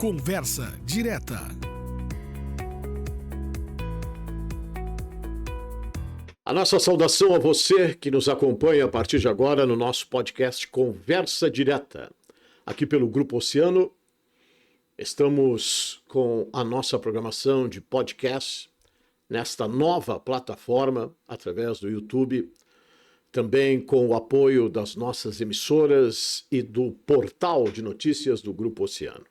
Conversa direta. A nossa saudação a você que nos acompanha a partir de agora no nosso podcast Conversa Direta. Aqui pelo Grupo Oceano, estamos com a nossa programação de podcast nesta nova plataforma através do YouTube, também com o apoio das nossas emissoras e do portal de notícias do Grupo Oceano.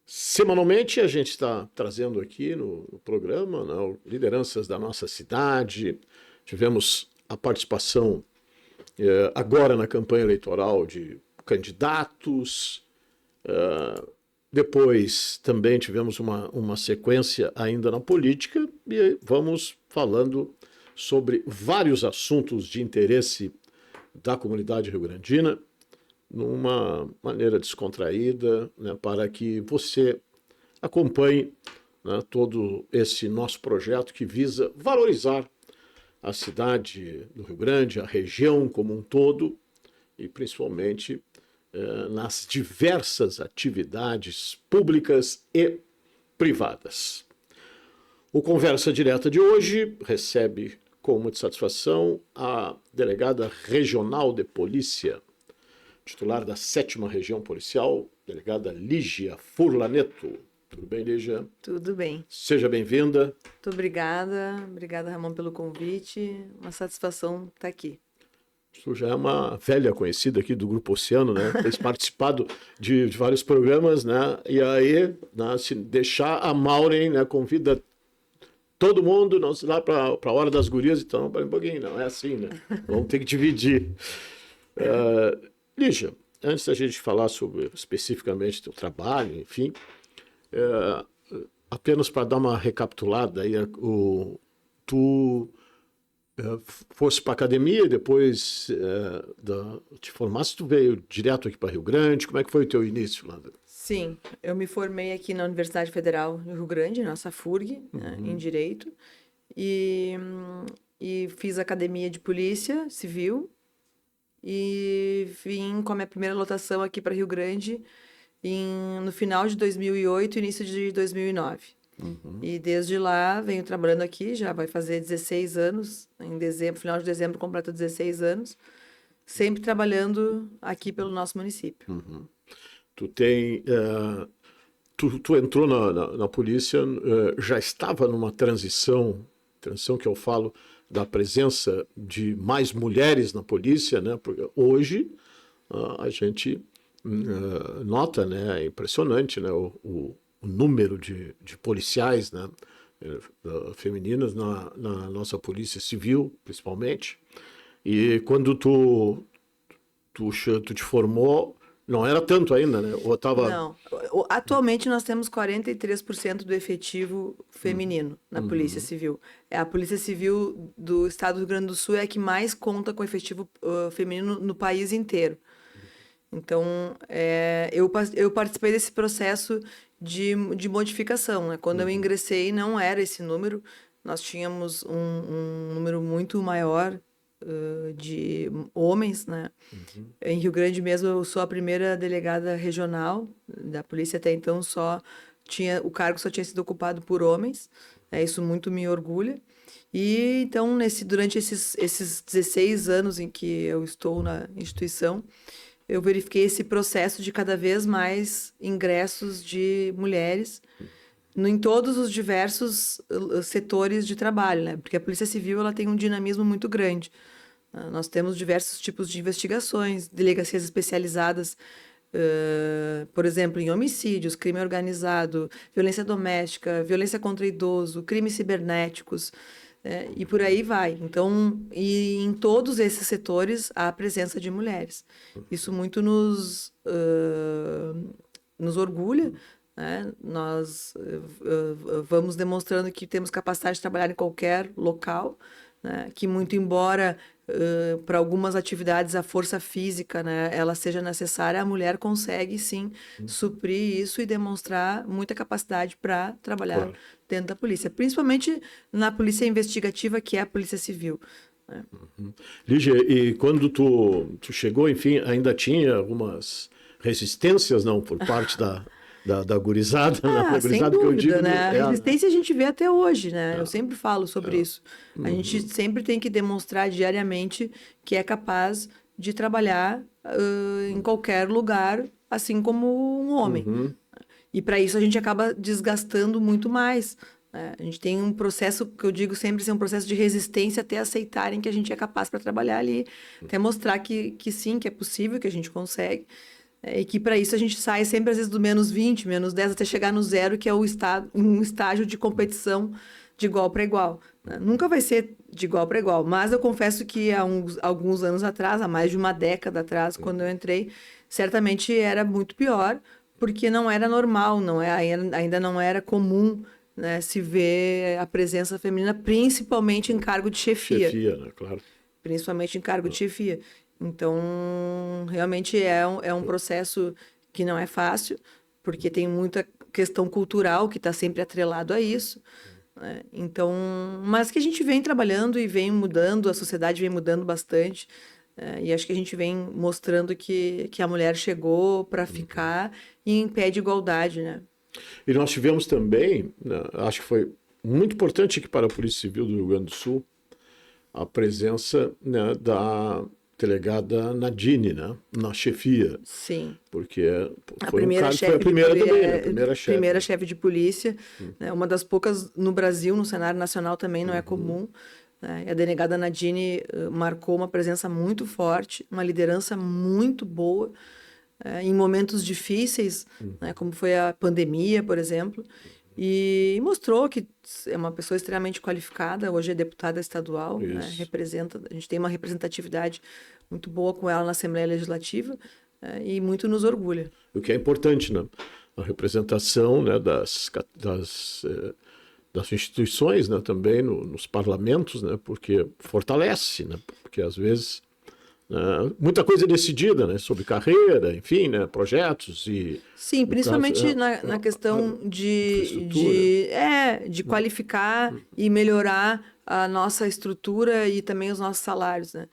Semanalmente a gente está trazendo aqui no programa, né, lideranças da nossa cidade. Tivemos a participação agora na campanha eleitoral de candidatos. Depois também tivemos uma sequência ainda na política e vamos falando sobre vários assuntos de interesse da comunidade rio-grandina, numa maneira descontraída, né, para que você acompanhe, né, todo esse nosso projeto que visa valorizar a cidade do Rio Grande, a região como um todo, e principalmente nas diversas atividades públicas e privadas. O Conversa Direta de hoje recebe com muita satisfação a delegada regional de polícia, titular da 7ª Região Policial, delegada Lígia Furlaneto. Tudo bem, Lígia? Tudo bem. Seja bem-vinda. Muito obrigada. Obrigada, Ramon, pelo convite. Uma satisfação estar aqui. Tu já é uma velha conhecida aqui do Grupo Oceano, né? Tem participado de vários programas, né? E aí, né, se deixar a Maureen, né, convida todo mundo lá para a hora das gurias, então, para um pouquinho, não é assim, né? Vamos ter que dividir. Lígia, antes da gente falar sobre especificamente teu trabalho, enfim, apenas para dar uma recapitulada, aí, tu fosse para a academia e depois te formasse, tu veio direto aqui para Rio Grande, como é que foi o teu início lá? Sim, eu me formei aqui na Universidade Federal do Rio Grande, nossa FURG, né, em Direito, e fiz academia de Polícia Civil e vim com a minha primeira lotação aqui para Rio Grande no final de 2008 e início de 2009. E desde lá venho trabalhando aqui, já vai fazer 16 anos, em dezembro, final de dezembro completo 16 anos, sempre trabalhando aqui pelo nosso município. Tu entrou na polícia, já estava numa transição que eu falo da presença de mais mulheres na polícia, né? Porque hoje a gente nota, né, é impressionante, né, o número de policiais, né, femininas na nossa polícia civil, principalmente. E quando tu te formou, não era tanto ainda, né? Ou tava... Não. Atualmente nós temos 43% do efetivo feminino na Polícia Civil. A Polícia Civil do Estado do Rio Grande do Sul é a que mais conta com efetivo feminino no país inteiro. Então, eu participei desse processo de modificação, né? Quando eu ingressei, não era esse número. Nós tínhamos um número muito maior de homens, né? Em Rio Grande mesmo, eu sou a primeira delegada regional da polícia. Até então, o cargo só tinha sido ocupado por homens. Isso muito me orgulha. E então, durante esses 16 anos em que eu estou na instituição, eu verifiquei esse processo de cada vez mais ingressos de mulheres em todos os diversos setores de trabalho, né? Porque a Polícia Civil ela tem um dinamismo muito grande. Nós temos diversos tipos de investigações, delegacias especializadas, por exemplo, em homicídios, crime organizado, violência doméstica, violência contra idoso, crimes cibernéticos, e por aí vai. Então, e em todos esses setores há a presença de mulheres. Isso muito nos orgulha, né? Nós vamos demonstrando que temos capacidade de trabalhar em qualquer local, né? Que muito embora para algumas atividades a força física, né, ela seja necessária, a mulher consegue sim suprir isso e demonstrar muita capacidade para trabalhar dentro da polícia, principalmente na polícia investigativa, que é a Polícia Civil, né? Lígia, e quando tu chegou, enfim, ainda tinha algumas resistências, não, por parte da gurizada, né? Da Sem gurizada que eu digo, dúvida, né? é A resistência a gente vê até hoje, né? Eu sempre falo sobre isso. A Uhum. gente sempre tem que demonstrar diariamente que é capaz de trabalhar em qualquer lugar, assim como um homem. Uhum. E para isso a gente acaba desgastando muito mais, né? A gente tem um processo, que eu digo sempre, assim, um processo de resistência até aceitarem que a gente é capaz para trabalhar ali, até mostrar que sim, que é possível, que a gente consegue. E que para isso a gente sai sempre, às vezes, do -20, -10, até chegar no zero, que é um estágio de competição de igual para igual, né? Nunca vai ser de igual para igual, mas eu confesso que há alguns anos atrás, há mais de uma década atrás, quando eu entrei, certamente era muito pior, porque não era normal, ainda não era comum, né, se ver a presença feminina, principalmente em cargo de chefia. Chefia, né? Claro. Principalmente em cargo de chefia. Então, realmente é um processo que não é fácil, porque tem muita questão cultural que está sempre atrelado a isso, né? Então, mas que a gente vem trabalhando e vem mudando, a sociedade vem mudando bastante, e acho que a gente vem mostrando que a mulher chegou para ficar e em pé de igualdade, né? E nós tivemos também, né, acho que foi muito importante aqui para a Polícia Civil do Rio Grande do Sul, a presença, né, da delegada Nadine, né, na chefia, Sim. porque A foi um primeira cargo, foi chefe a primeira de também, né, a primeira chefe. primeira chefe de polícia, né? Uma das poucas no Brasil, no cenário nacional também não é comum, né? E a delegada Nadine marcou uma presença muito forte, uma liderança muito boa, em momentos difíceis, né? Como foi a pandemia, por exemplo, e mostrou que é uma pessoa extremamente qualificada, hoje é deputada estadual, né? Isso. A gente tem uma representatividade muito boa com ela na Assembleia Legislativa, e muito nos orgulha. O que é importante, né? A representação, né, das instituições, né, também nos parlamentos, né, porque fortalece, né, porque às vezes, né, muita coisa é decidida, né, sobre carreira, enfim, né, projetos e Sim, no caso principalmente na questão infraestrutura. de qualificar e melhorar a nossa estrutura e também os nossos salários, né?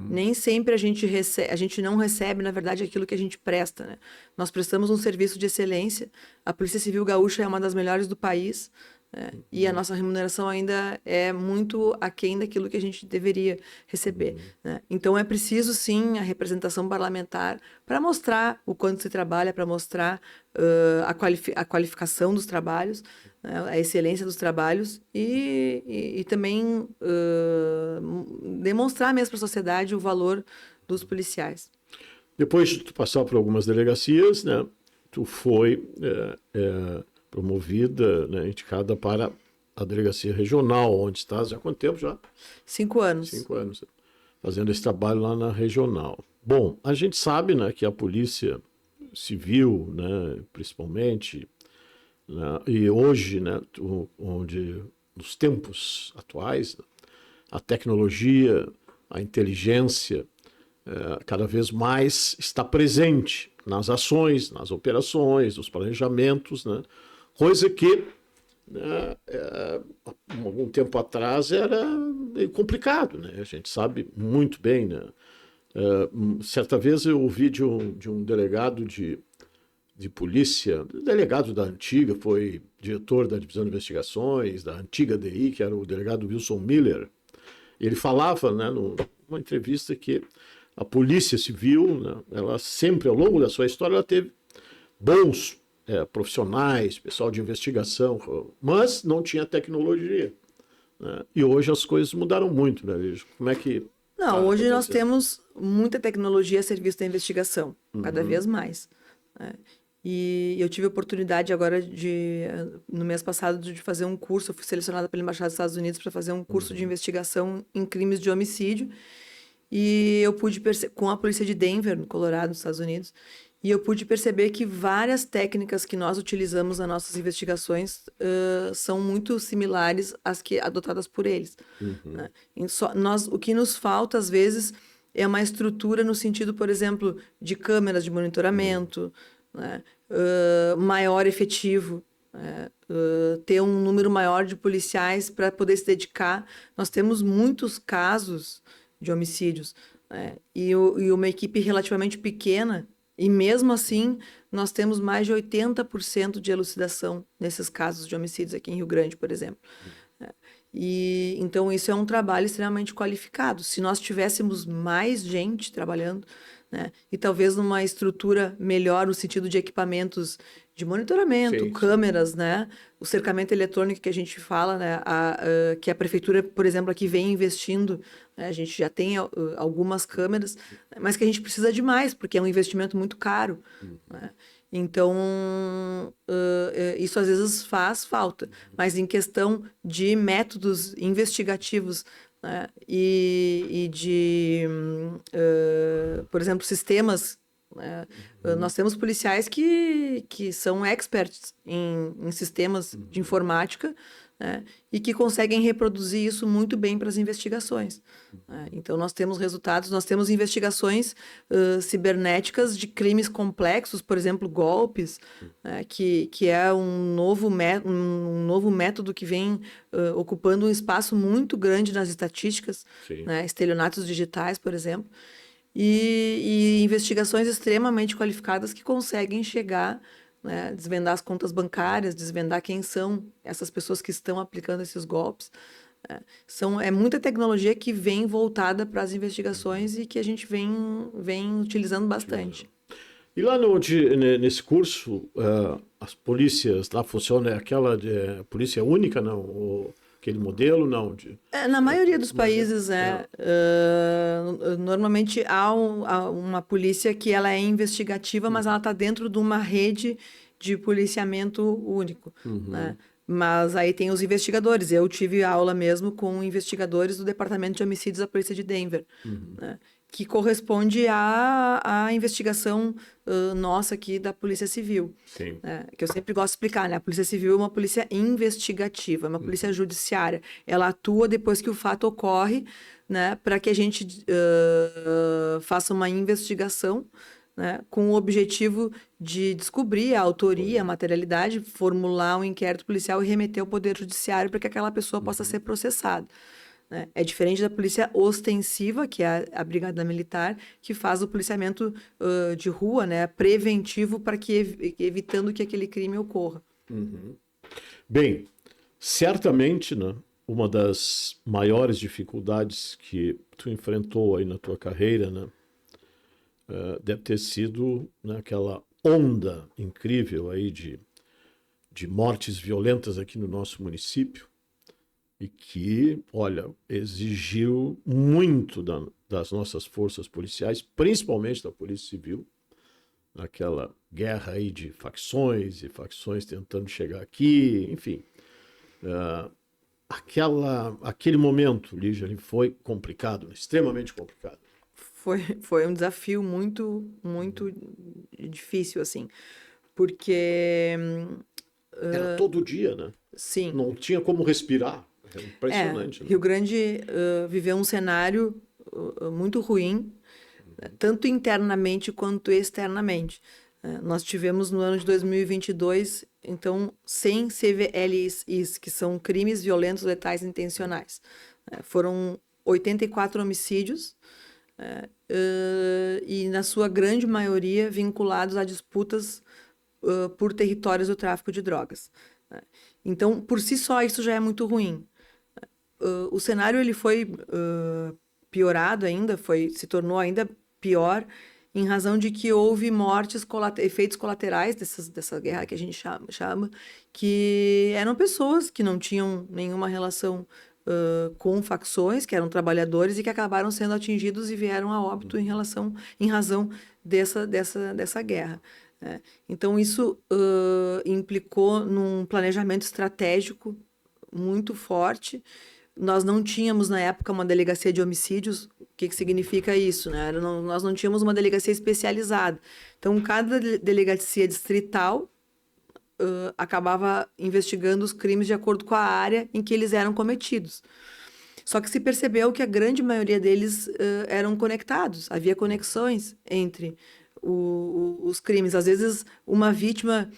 Nem sempre a gente não recebe, na verdade, aquilo que a gente presta, né? Nós prestamos um serviço de excelência. A Polícia Civil Gaúcha é uma das melhores do país, né? E a nossa remuneração ainda é muito aquém daquilo que a gente deveria receber, né? Então é preciso sim a representação parlamentar para mostrar o quanto se trabalha, para mostrar a qualificação dos trabalhos, né? A excelência dos trabalhos e também demonstrar mesmo para a sociedade o valor dos policiais. Depois de tu passar por algumas delegacias, né, tu foi promovida, né, indicada para a delegacia regional, onde estás já há quanto tempo já? 5 anos. 5 anos, fazendo esse trabalho lá na regional. Bom, a gente sabe, né, que a polícia civil, né, principalmente, né, e hoje, né, onde nos tempos atuais, né, a tecnologia, a inteligência, cada vez mais está presente nas ações, nas operações, nos planejamentos, né, coisa que, né, algum tempo atrás era meio complicado, né? A gente sabe muito bem, né? Certa vez eu ouvi de um delegado de polícia, delegado da antiga, foi diretor da divisão de investigações da antiga DI, que era o delegado Wilson Miller. Ele falava, né, numa entrevista, que a polícia civil, né, ela sempre, ao longo da sua história, ela teve bons profissionais, pessoal de investigação, mas não tinha tecnologia, né? E hoje as coisas mudaram muito, né, Lígia? Como é que Não, hoje nós temos muita tecnologia a serviço da investigação, cada vez mais, né? E eu tive a oportunidade agora no mês passado, de fazer um curso. Eu fui selecionada pela Embaixada dos Estados Unidos para fazer um curso de investigação em crimes de homicídio. E eu pude com a polícia de Denver, no Colorado, nos Estados Unidos, e eu pude perceber que várias técnicas que nós utilizamos nas nossas investigações são muito similares às que adotadas por eles, né? O que nos falta, às vezes, é uma estrutura no sentido, por exemplo, de câmeras de monitoramento, né? Maior efetivo, né? Ter um número maior de policiais para poder se dedicar. Nós temos muitos casos de homicídios, né? E uma equipe relativamente pequena E mesmo assim, nós temos mais de 80% de elucidação nesses casos de homicídios aqui em Rio Grande, por exemplo. E então isso é um trabalho extremamente qualificado. Se nós tivéssemos mais gente trabalhando, né, e talvez numa estrutura melhor no sentido de equipamentos de monitoramento, Sim, sim. câmeras, né, o cercamento eletrônico que a gente fala, né, que a prefeitura, por exemplo, aqui vem investindo, né, a gente já tem algumas câmeras, mas que a gente precisa de mais, porque é um investimento muito caro, né? Então, isso às vezes faz falta, mas em questão de métodos investigativos, né, e de, por exemplo, sistemas, né, nós temos policiais que são experts em sistemas de informática, né, e que conseguem reproduzir isso muito bem para as investigações, né? Então, nós temos resultados, nós temos investigações cibernéticas de crimes complexos, por exemplo, golpes, né, que é um novo método que vem ocupando um espaço muito grande nas estatísticas, né, estelionatos digitais, por exemplo, e investigações extremamente qualificadas que conseguem chegar, né, desvendar as contas bancárias, desvendar quem são essas pessoas que estão aplicando esses golpes. É muita tecnologia que vem voltada para as investigações e que a gente vem utilizando bastante. E lá nesse curso, as polícias lá funcionam, é aquela polícia única, não? Aquele modelo, não? Na maioria dos países, normalmente há uma polícia que ela é investigativa, mas ela está dentro de uma rede de policiamento único, né? Mas aí tem os investigadores. Eu tive aula mesmo com investigadores do Departamento de Homicídios da Polícia de Denver, né, que corresponde à investigação nossa aqui da Polícia Civil. Sim. Né, que eu sempre gosto de explicar, né? A Polícia Civil é uma polícia investigativa, é uma polícia judiciária. Ela atua depois que o fato ocorre, né, para que a gente faça uma investigação, né, com o objetivo de descobrir a autoria, a materialidade, formular um inquérito policial e remeter ao Poder Judiciário para que aquela pessoa possa ser processada, né? É diferente da polícia ostensiva, que é a Brigada Militar, que faz o policiamento de rua, né, preventivo, para que evitando que aquele crime ocorra. Bem, certamente, né, uma das maiores dificuldades que tu enfrentou aí na tua carreira, né, deve ter sido, né, aquela onda incrível aí de mortes violentas aqui no nosso município e que, olha, exigiu muito das nossas forças policiais, principalmente da Polícia Civil, naquela guerra aí de facções e facções tentando chegar aqui, enfim. Aquele momento, Lígia, ele foi complicado, extremamente complicado. Foi um desafio muito, muito difícil, assim, porque... Era todo dia, né? Sim. Não tinha como respirar. Era impressionante. Né? Rio Grande viveu um cenário muito ruim, tanto internamente quanto externamente. Nós tivemos no ano de 2022, então, 100 CVLIs, que são crimes violentos letais intencionais. Foram 84 homicídios, e na sua grande maioria vinculados a disputas por territórios do tráfico de drogas. Então, por si só, isso já é muito ruim. O cenário ele foi piorado ainda, se tornou ainda pior em razão de que houve mortes, efeitos colaterais dessa guerra que a gente chama, que eram pessoas que não tinham nenhuma relação com facções, que eram trabalhadores e que acabaram sendo atingidos e vieram a óbito em razão dessa guerra. Então, isso implicou num planejamento estratégico muito forte. Nós não tínhamos, na época, uma delegacia de homicídios. O que significa isso, né? Nós não tínhamos uma delegacia especializada. Então, cada delegacia distrital acabava investigando os crimes de acordo com a área em que eles eram cometidos. Só que se percebeu que a grande maioria deles eram conectados. Havia conexões entre os crimes. Às vezes, uma vítima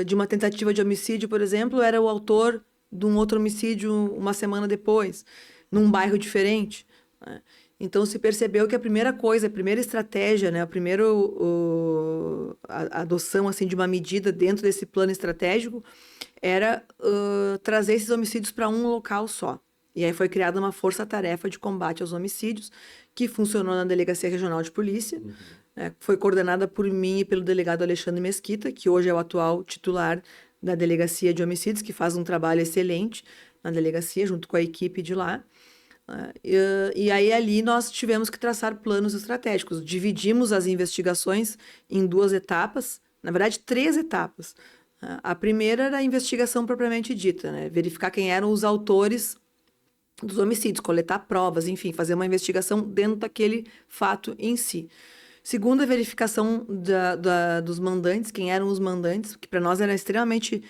de uma tentativa de homicídio, por exemplo, era o autor de um outro homicídio uma semana depois, num bairro diferente, né? Então, se percebeu que a primeira coisa, a primeira estratégia, né, a adoção assim, de uma medida dentro desse plano estratégico era trazer esses homicídios para um local só. E aí foi criada uma força-tarefa de combate aos homicídios, que funcionou na Delegacia Regional de Polícia, né, foi coordenada por mim e pelo delegado Alexandre Mesquita, que hoje é o atual titular da Delegacia de Homicídios, que faz um trabalho excelente na delegacia, junto com a equipe de lá. E aí ali nós tivemos que traçar planos estratégicos. Dividimos as investigações em 2 etapas, na verdade 3 etapas. A primeira era a investigação propriamente dita, né? Verificar quem eram os autores dos homicídios, coletar provas, enfim, fazer uma investigação dentro daquele fato em si. Segunda, a verificação dos mandantes, quem eram os mandantes, que para nós era extremamente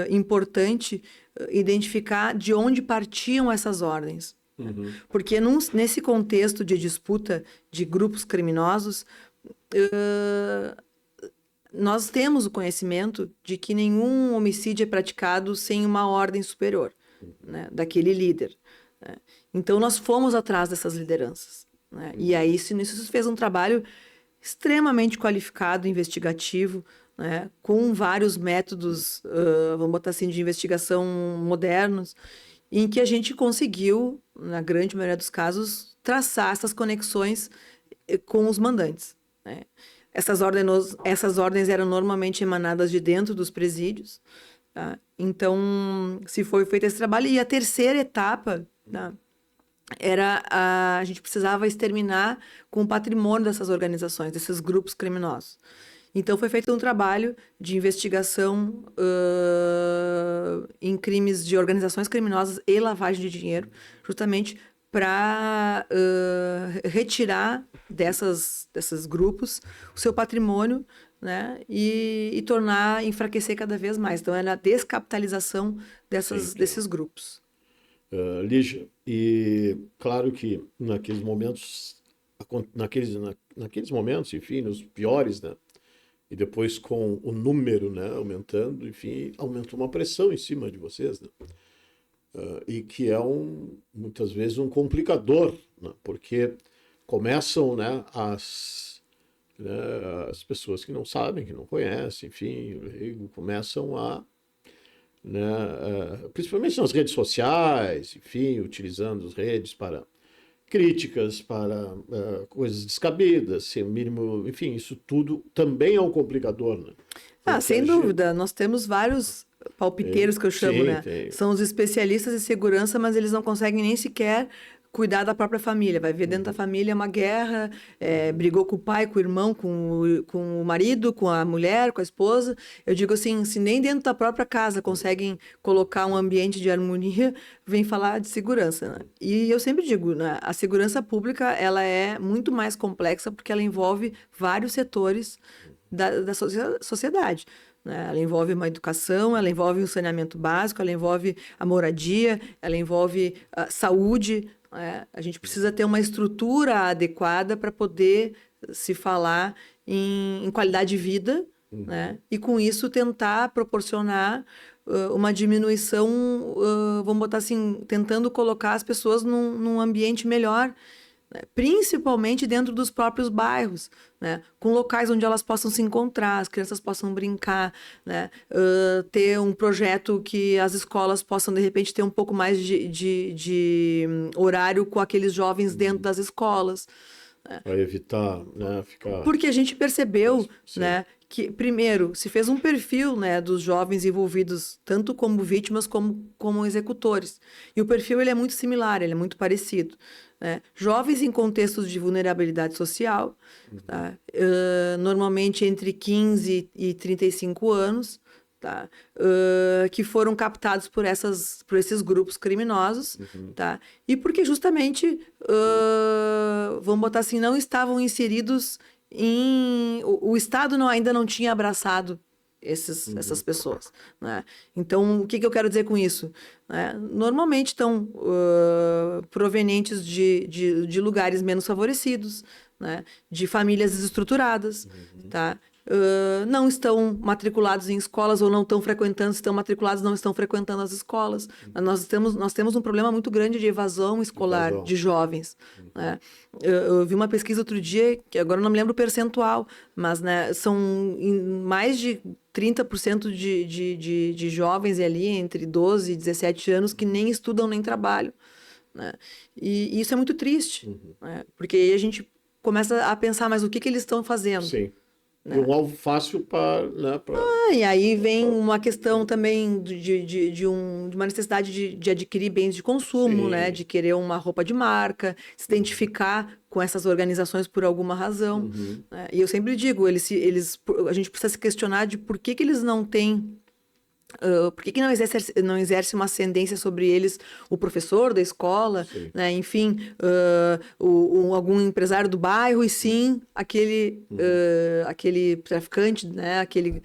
importante identificar de onde partiam essas ordens. Porque nesse contexto de disputa de grupos criminosos, nós temos o conhecimento de que nenhum homicídio é praticado sem uma ordem superior, né, daquele líder. Né? Então, nós fomos atrás dessas lideranças. Né? E aí, isso se fez um trabalho extremamente qualificado, investigativo, né, com vários métodos, vamos botar assim, de investigação modernos, em que a gente conseguiu, na grande maioria dos casos, traçar essas conexões com os mandantes. Né? Essas ordens eram normalmente emanadas de dentro dos presídios. Tá? Então, se foi feito esse trabalho. E a terceira etapa, tá, era a gente precisava exterminar com o patrimônio dessas organizações, desses grupos criminosos. Então, foi feito um trabalho de investigação em crimes de organizações criminosas e lavagem de dinheiro, justamente para retirar desses grupos o seu patrimônio, né, e enfraquecer cada vez mais. Então, era a descapitalização desses grupos. Lígia, e claro que naqueles momentos, enfim, nos piores, né, e depois com o número, né, aumentando, enfim, aumentou uma pressão em cima de vocês, né? E que é muitas vezes um complicador, né? Porque começam, né, as pessoas que não sabem, que não conhecem, enfim, começam a, né, principalmente nas redes sociais, enfim, utilizando as redes para críticas, para coisas descabidas, sem o mínimo, enfim, isso tudo também é um complicador, né? Sem dúvida, nós temos vários palpiteiros que eu chamo, né? São os especialistas em segurança, mas eles não conseguem nem sequer cuidar da própria família. Vai ver dentro da família uma guerra, brigou com o pai, com o irmão, com o marido, com a mulher, com a esposa. Eu digo assim, se nem dentro da própria casa conseguem colocar um ambiente de harmonia, vem falar de segurança. Né? E eu sempre digo, né, a segurança pública ela é muito mais complexa porque ela envolve vários setores da sociedade. Né? Ela envolve uma educação, ela envolve um saneamento básico, ela envolve a moradia, ela envolve a saúde. A gente precisa ter uma estrutura adequada para poder se falar em qualidade de vida, né? E com isso tentar proporcionar uma diminuição, vamos botar assim, tentando colocar as pessoas num ambiente melhor, né? Principalmente dentro dos próprios bairros, né? Com locais onde elas possam se encontrar, as crianças possam brincar, né? Ter um projeto que as escolas possam, de repente, ter um pouco mais de horário com aqueles jovens dentro das escolas. Para evitar, né, ficar... Porque a gente percebeu, né, que, primeiro, se fez um perfil, né, dos jovens envolvidos, tanto como vítimas como executores. E o perfil ele é muito similar, ele é muito parecido. Né? Jovens em contextos de vulnerabilidade social, tá? Normalmente entre 15 e 35 anos, tá? Que foram captados por esses grupos criminosos, tá? E porque justamente, vamos botar assim, não estavam inseridos o Estado ainda não tinha abraçado essas pessoas. Né? Então, o que eu quero dizer com isso? Né? Normalmente estão provenientes de lugares menos favorecidos, né? De famílias desestruturadas, tá? não estão matriculados em escolas ou não estão frequentando, estão matriculados, não estão frequentando as escolas. Nós temos um problema muito grande de evasão escolar de jovens. Né? Eu vi uma pesquisa outro dia, que agora eu não me lembro o percentual, mas né, são mais de 30% de jovens ali entre 12 e 17 anos que nem estudam nem trabalham. Né? E isso é muito triste, né? Porque aí a gente começa a pensar, mas o que eles estão fazendo? Sim. Né? E um alvo fácil para... Né, e aí vem uma questão também de uma necessidade de adquirir bens de consumo, né? De querer uma roupa de marca, se identificar com essas organizações por alguma razão. Né? E eu sempre digo, a gente precisa se questionar de por que eles não têm... por que não exerce uma ascendência sobre eles o professor da escola, né? Enfim, algum empresário do bairro, e sim aquele traficante, né? Aquele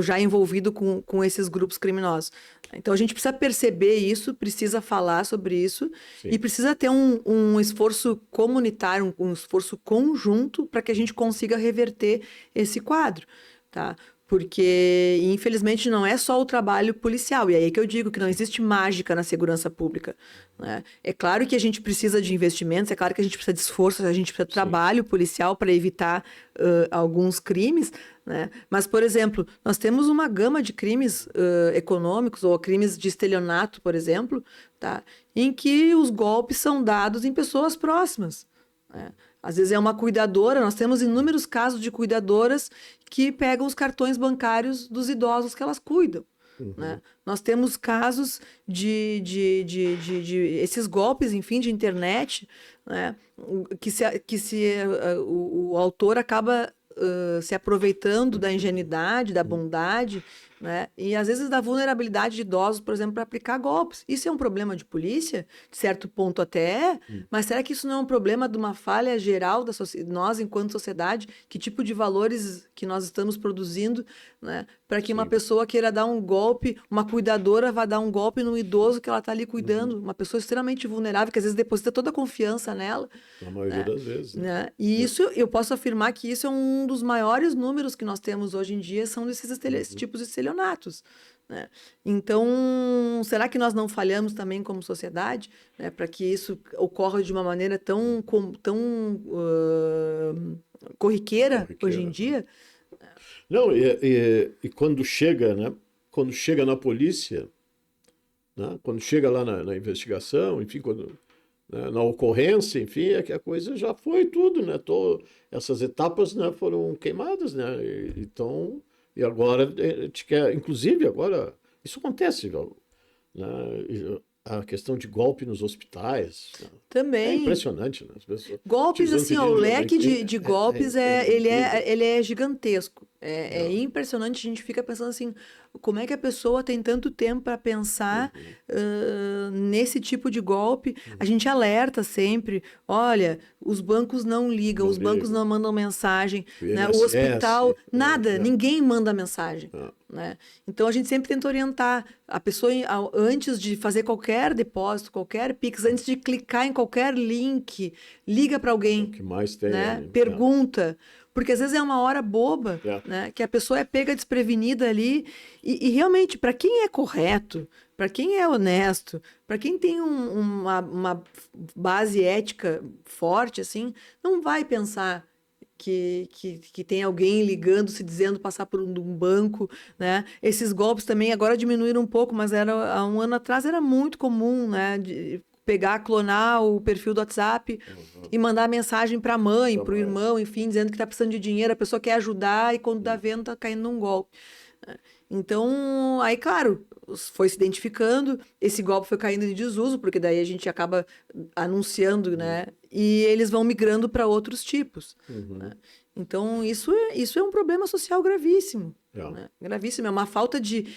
já envolvido com esses grupos criminosos. Então a gente precisa perceber isso, precisa falar sobre isso e precisa ter um esforço comunitário, um esforço conjunto para que a gente consiga reverter esse quadro, tá? Porque, infelizmente, não é só o trabalho policial. E aí que eu digo que não existe mágica na segurança pública. Né? É claro que a gente precisa de investimentos, é claro que a gente precisa de esforço, a gente precisa de trabalho policial para evitar alguns crimes. Né? Mas, por exemplo, nós temos uma gama de crimes econômicos ou crimes de estelionato, por exemplo, tá? Em que os golpes são dados em pessoas próximas. Né? Às vezes é uma cuidadora, nós temos inúmeros casos de cuidadoras que pegam os cartões bancários dos idosos que elas cuidam. Né? Nós temos casos de esses golpes, enfim, de internet, né? O autor acaba se aproveitando da ingenuidade, da bondade, né? E às vezes da vulnerabilidade de idosos, por exemplo, para aplicar golpes. Isso é um problema de polícia, de certo ponto até mas será que isso não é um problema de uma falha geral da nós, enquanto sociedade? Que tipo de valores que nós estamos produzindo, né? Para que uma pessoa queira dar um golpe, uma cuidadora vá dar um golpe num idoso que ela está ali cuidando, uma pessoa extremamente vulnerável, que às vezes deposita toda a confiança nela. Na maioria das vezes. Né? E isso, eu posso afirmar que isso é um dos maiores números que nós temos hoje em dia, são desses tipos de estelionatos. Né? Então, será que nós não falhamos também como sociedade, né, para que isso ocorra de uma maneira tão corriqueira hoje em dia? Não, e quando chega, né? Quando chega na polícia, né, quando chega lá na investigação, enfim, né, na ocorrência, enfim, é que a coisa já foi tudo, né? Essas etapas, né, foram queimadas, né? Então, e agora, inclusive agora, isso acontece, né? A questão de golpe nos hospitais. Também. É impressionante, né? As pessoas golpes, assim, o leque de golpes ele é gigantesco. É impressionante, a gente fica pensando assim, como é que a pessoa tem tanto tempo para pensar nesse tipo de golpe? A gente alerta sempre, olha, os bancos não ligam, os bancos não mandam mensagem, né? O hospital, nada, ninguém manda mensagem. Né? Então a gente sempre tenta orientar a pessoa antes de fazer qualquer depósito, qualquer Pix, antes de clicar em qualquer link, liga para alguém, o que mais tem, né? Pergunta, porque às vezes é uma hora boba, né? Que a pessoa é pega desprevenida ali e realmente, para quem é correto, para quem é honesto, para quem tem uma base ética forte, assim, não vai pensar que tem alguém ligando, se dizendo passar por um banco, né? Esses golpes também agora diminuíram um pouco, mas há um ano atrás era muito comum, né? De pegar, clonar o perfil do WhatsApp e mandar mensagem para a mãe, para o irmão, enfim, dizendo que está precisando de dinheiro, a pessoa quer ajudar e quando dá vendo está caindo num golpe. Então, aí, claro, foi se identificando, esse golpe foi caindo em desuso, porque daí a gente acaba anunciando, né? E eles vão migrando para outros tipos. Né? Então, isso é um problema social gravíssimo. Né? Gravíssimo. É uma falta de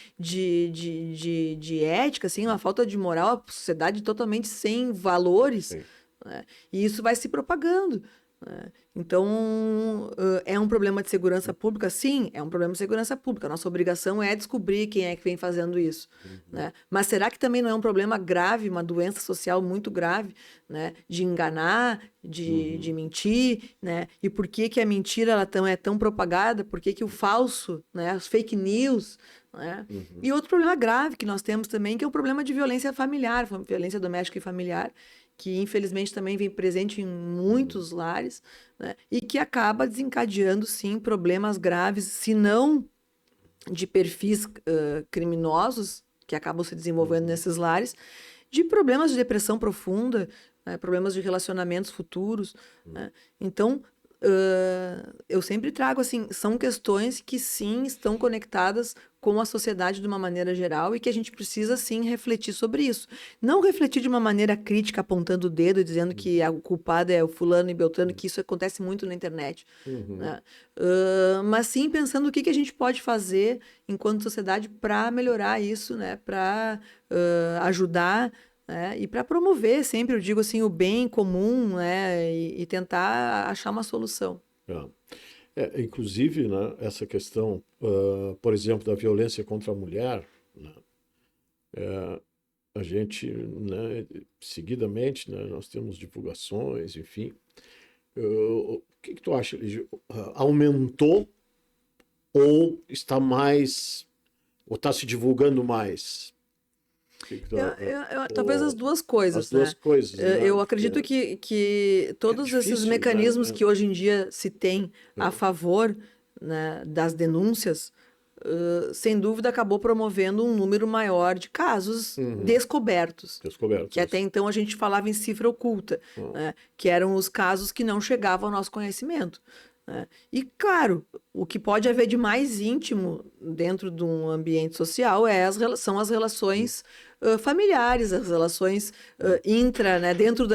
ética, assim, uma falta de moral, a sociedade totalmente sem valores. Né? E isso vai se propagando. né? Então, é um problema de segurança pública? Sim, é um problema de segurança pública. Nossa obrigação é descobrir quem é que vem fazendo isso, né? Mas será que também não é um problema grave, uma doença social muito grave, né? De enganar, de mentir, né? E por que que a mentira é tão propagada? Por que que o falso, né? As fake news, né? E outro problema grave que nós temos também, que é o problema de violência familiar, violência doméstica e familiar, que infelizmente também vem presente em muitos lares, né? E que acaba desencadeando, sim, problemas graves, se não de perfis criminosos, que acabam se desenvolvendo nesses lares, de problemas de depressão profunda, né? Problemas de relacionamentos futuros, né? Então, eu sempre trago assim, são questões que sim estão conectadas com a sociedade de uma maneira geral e que a gente precisa sim refletir sobre isso. Não refletir de uma maneira crítica, apontando o dedo e dizendo que o culpado é o fulano e beltrano, que isso acontece muito na internet, né? Mas sim pensando o que que a gente pode fazer enquanto sociedade para melhorar isso, né? Para ajudar, né? E para promover, sempre eu digo assim, o bem comum, né? E tentar achar uma solução. Inclusive, né, essa questão, por exemplo, da violência contra a mulher, né, a gente, né, seguidamente, né, nós temos divulgações, enfim. O que que tu acha, Lígia? Aumentou ou está mais, ou está se divulgando mais? O que que tu, Talvez as duas coisas, as duas né? coisas, né? Eu acredito que É todos esses difícil, mecanismos né? que hoje em dia se tem a favor, né, das denúncias, sem dúvida acabou promovendo um número maior de casos descobertos, que até Descobertas. então a gente falava em cifra oculta, né, que eram os casos que não chegavam ao nosso conhecimento, né? E, claro, o que pode haver de mais íntimo dentro de um ambiente social são as relações familiares, as relações né, dentro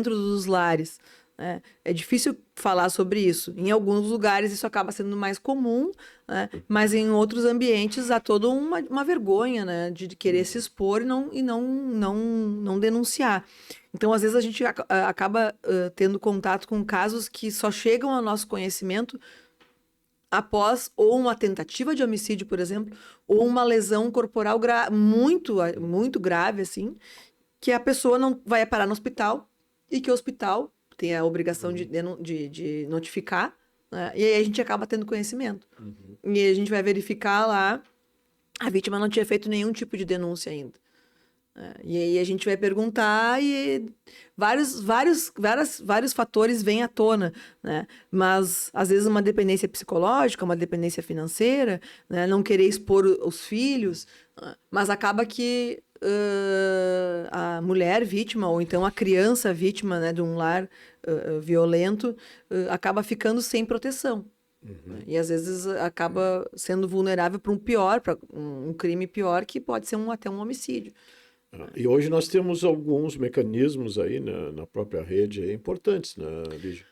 dos lares, né? É difícil falar sobre isso. Em alguns lugares isso acaba sendo mais comum, né? Mas em outros ambientes há toda uma vergonha, né, de querer se expor e não denunciar. Então, às vezes, a gente acaba tendo contato com casos que só chegam ao nosso conhecimento após ou uma tentativa de homicídio, por exemplo, ou uma lesão corporal muito grave, assim, que a pessoa não vai parar no hospital e que o hospital tem a obrigação de notificar, né? E aí a gente acaba tendo conhecimento. E a gente vai verificar lá, a vítima não tinha feito nenhum tipo de denúncia ainda. E aí a gente vai perguntar e vários fatores vêm à tona, né? Mas às vezes uma dependência psicológica, uma dependência financeira, né? Não querer expor os filhos, né? Mas acaba que a mulher vítima ou então a criança vítima, né, de um lar violento acaba ficando sem proteção. Né? E às vezes acaba sendo vulnerável para um crime pior que pode ser até um homicídio. E hoje nós temos alguns mecanismos aí na própria rede aí, importantes, né, Lígia?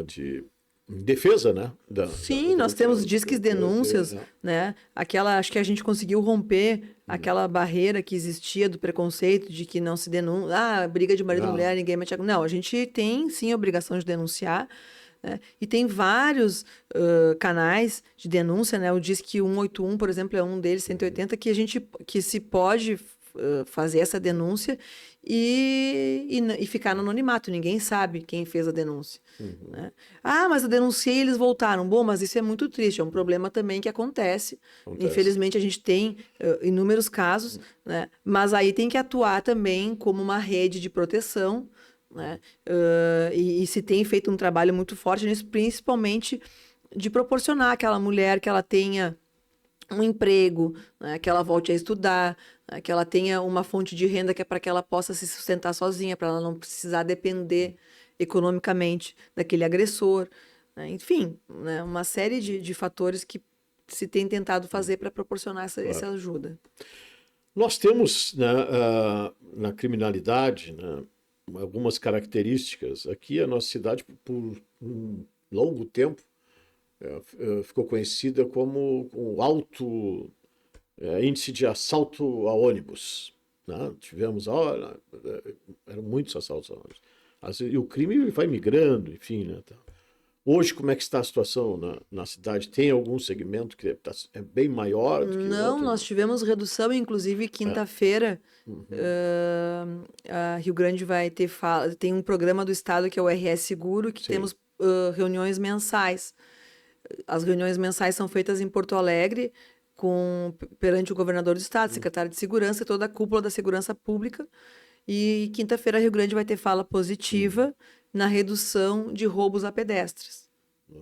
De defesa, né? Sim, nós temos disques denúncias, né? Acho que a gente conseguiu romper aquela barreira que existia do preconceito de que não se denuncia, briga de marido e mulher, ninguém mete a... Não, a gente tem sim a obrigação de denunciar, né? E tem vários canais de denúncia, né? O Disque 181, por exemplo, é um deles, 180, que se pode fazer essa denúncia e ficar no anonimato. Ninguém sabe quem fez a denúncia. Né? Mas eu denunciei e eles voltaram. Bom, mas isso é muito triste. É um problema também que acontece. Infelizmente, a gente tem inúmeros casos, né? Mas aí tem que atuar também como uma rede de proteção, né? E se tem feito um trabalho muito forte nisso, principalmente de proporcionar àquela mulher que ela tenha um emprego, né, que ela volte a estudar, né, que ela tenha uma fonte de renda que é para que ela possa se sustentar sozinha, para ela não precisar depender economicamente daquele agressor, né? Enfim, né, uma série de fatores que se tem tentado fazer para proporcionar essa ajuda. Nós temos, né, na criminalidade, né, algumas características. Aqui a nossa cidade, por um longo tempo, ficou conhecida como um alto índice de assalto a ônibus. Né? Tivemos, eram muitos assaltos a ônibus. E o crime vai migrando, enfim, né? Hoje, como é que está a situação na cidade? Tem algum segmento que é bem maior do que Não, outro? nós tivemos redução, inclusive quinta-feira, a Rio Grande vai ter tem um programa do estado que é o RS Seguro, que Sim. temos reuniões mensais. As reuniões mensais são feitas em Porto Alegre, perante o governador do estado, secretário de segurança e toda a cúpula da segurança pública. E quinta-feira, Rio Grande vai ter fala positiva na redução de roubos a pedestres.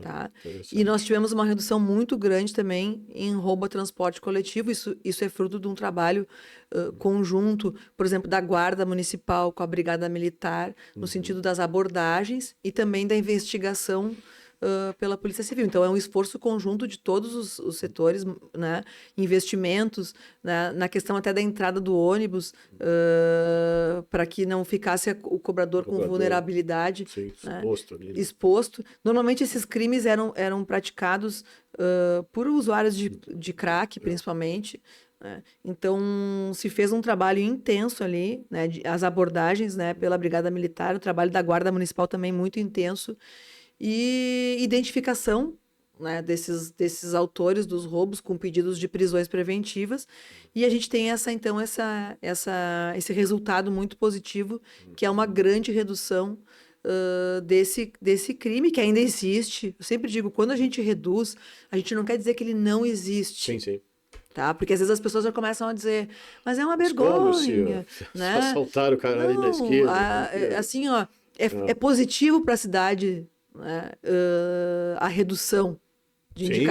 Tá? E nós tivemos uma redução muito grande também em roubo a transporte coletivo. Isso é fruto de um trabalho conjunto, por exemplo, da Guarda Municipal com a Brigada Militar, no sentido das abordagens e também da investigação pela Polícia Civil. Então, é um esforço conjunto de todos os setores, né? Investimentos, né? Na questão até da entrada do ônibus, para que não ficasse o cobrador com vulnerabilidade. Sim, né? exposto ali, né? Exposto. Normalmente, esses crimes eram praticados por usuários de crack, principalmente. Né? Então, se fez um trabalho intenso ali, né? As abordagens, né? Pela Brigada Militar, o trabalho da Guarda Municipal também muito intenso. E identificação, né, desses autores dos roubos com pedidos de prisões preventivas. E a gente tem esse resultado muito positivo, que é uma grande redução desse crime que ainda existe. Eu sempre digo, quando a gente reduz, a gente não quer dizer que ele não existe. Sim, sim. Tá? Porque às vezes as pessoas já começam a dizer, mas é uma vergonha, né? Assaltaram o cara ali na esquerda. Assim, ó, é positivo para a cidade, né? A redução de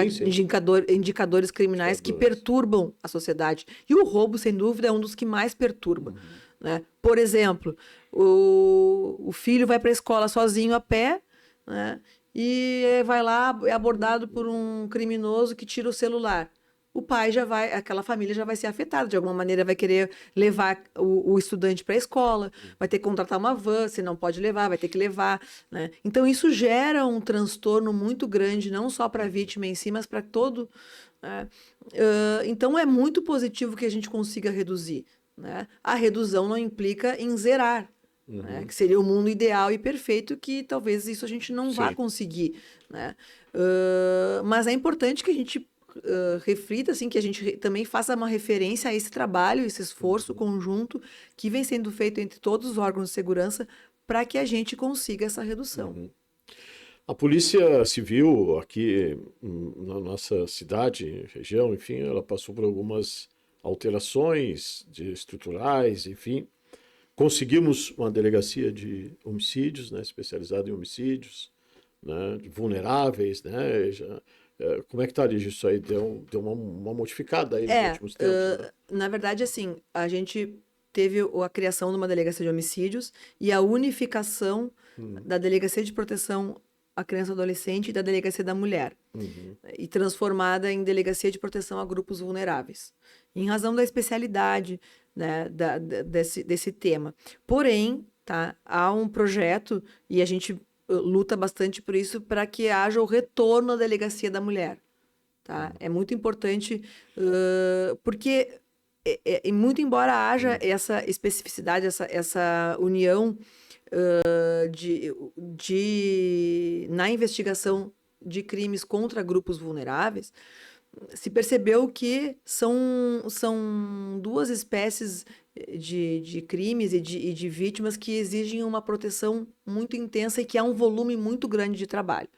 indicadores criminais que perturbam a sociedade. E o roubo, sem dúvida, é um dos que mais perturba. Né? Por exemplo, o filho vai para a escola sozinho a pé, né? E vai lá, é abordado por um criminoso que tira o celular. O pai aquela família já vai ser afetada, de alguma maneira vai querer levar o estudante para a escola, vai ter que contratar uma van, se não pode levar, vai ter que levar, né? Então isso gera um transtorno muito grande, não só para a vítima em si, mas para todo, né? Então é muito positivo que a gente consiga reduzir, né? A redução não implica em zerar, né? Que seria o mundo ideal e perfeito, que talvez isso a gente não vá conseguir, né? Mas é importante que a gente reflita, assim, que a gente também faça uma referência a esse trabalho, esse esforço conjunto que vem sendo feito entre todos os órgãos de segurança para que a gente consiga essa redução. A Polícia Civil aqui na nossa cidade, região, enfim, ela passou por algumas alterações estruturais, enfim. Conseguimos uma delegacia de homicídios, né, especializada em homicídios, né, vulneráveis, né, como é que está isso aí? Deu uma modificada aí nos últimos tempos, né? Na verdade, assim, a gente teve a criação de uma delegacia de homicídios e a unificação da Delegacia de Proteção à Criança e Adolescente e da Delegacia da Mulher, e transformada em Delegacia de Proteção a Grupos Vulneráveis, em razão da especialidade, né, desse tema. Porém, tá, há um projeto, e a gente luta bastante por isso, para que haja o retorno à Delegacia da Mulher. Tá? É muito importante, porque, muito embora haja essa especificidade, essa união na investigação de crimes contra grupos vulneráveis, se percebeu que são duas espécies de crimes e de vítimas que exigem uma proteção muito intensa e que há um volume muito grande de trabalho.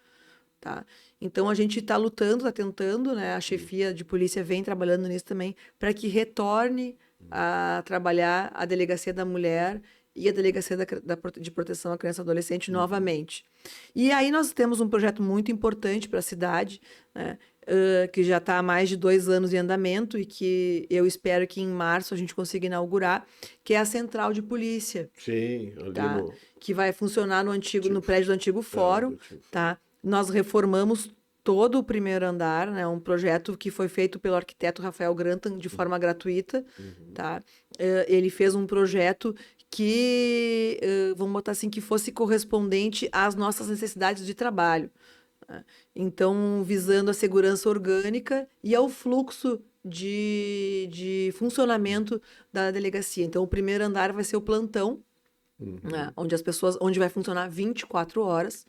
Tá? Então, a gente está lutando, está tentando, né? A chefia de polícia vem trabalhando nisso também, para que retorne a trabalhar a Delegacia da Mulher e a Delegacia de Proteção à Criança e Adolescente novamente. E aí nós temos um projeto muito importante para a cidade, né? Que já está há mais de 2 anos em andamento e que eu espero que em março a gente consiga inaugurar, que é a Central de Polícia. Sim, ali tá? Que vai funcionar no prédio do antigo fórum. Tá? Nós reformamos todo o primeiro andar, né? Um projeto que foi feito pelo arquiteto Rafael Grantan de forma gratuita. Tá? Ele fez um projeto que, vamos botar assim, que fosse correspondente às nossas necessidades de trabalho. Então, visando a segurança orgânica e ao fluxo de funcionamento da delegacia. Então, o primeiro andar vai ser o plantão, né? Onde vai funcionar 24 horas,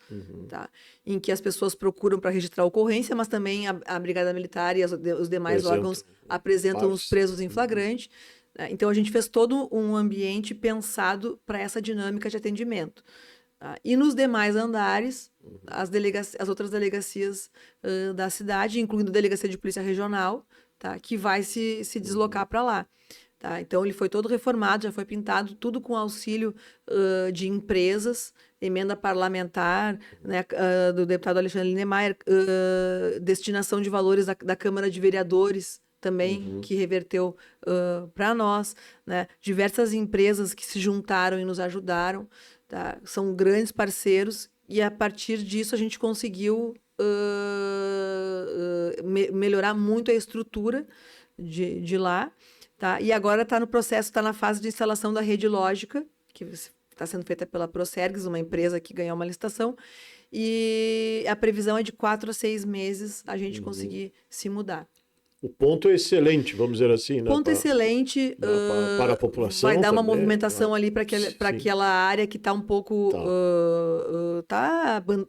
tá? Em que as pessoas procuram para registrar a ocorrência, mas também a Brigada Militar e os demais órgãos apresentam os presos em flagrante, né? Então a gente fez todo um ambiente pensado para essa dinâmica de atendimento. Tá? E nos demais andares, as outras delegacias da cidade, incluindo a Delegacia de Polícia Regional, tá? Que vai se deslocar para lá. Tá? Então, ele foi todo reformado, já foi pintado, tudo com auxílio de empresas, emenda parlamentar, né, do deputado Alexandre Niemeyer, destinação de valores da Câmara de Vereadores também, que reverteu para nós, né? Diversas empresas que se juntaram e nos ajudaram, tá? São grandes parceiros, e a partir disso a gente conseguiu melhorar muito a estrutura de lá. Tá? E agora está no processo, está na fase de instalação da rede lógica, que está sendo feita pela Procergs, uma empresa que ganhou uma licitação, e a previsão é de 4 a 6 meses a gente conseguir se mudar. O ponto é excelente, vamos dizer assim, né? Ponto excelente, para a população vai dar uma também, movimentação ali para aquela área que está um pouco,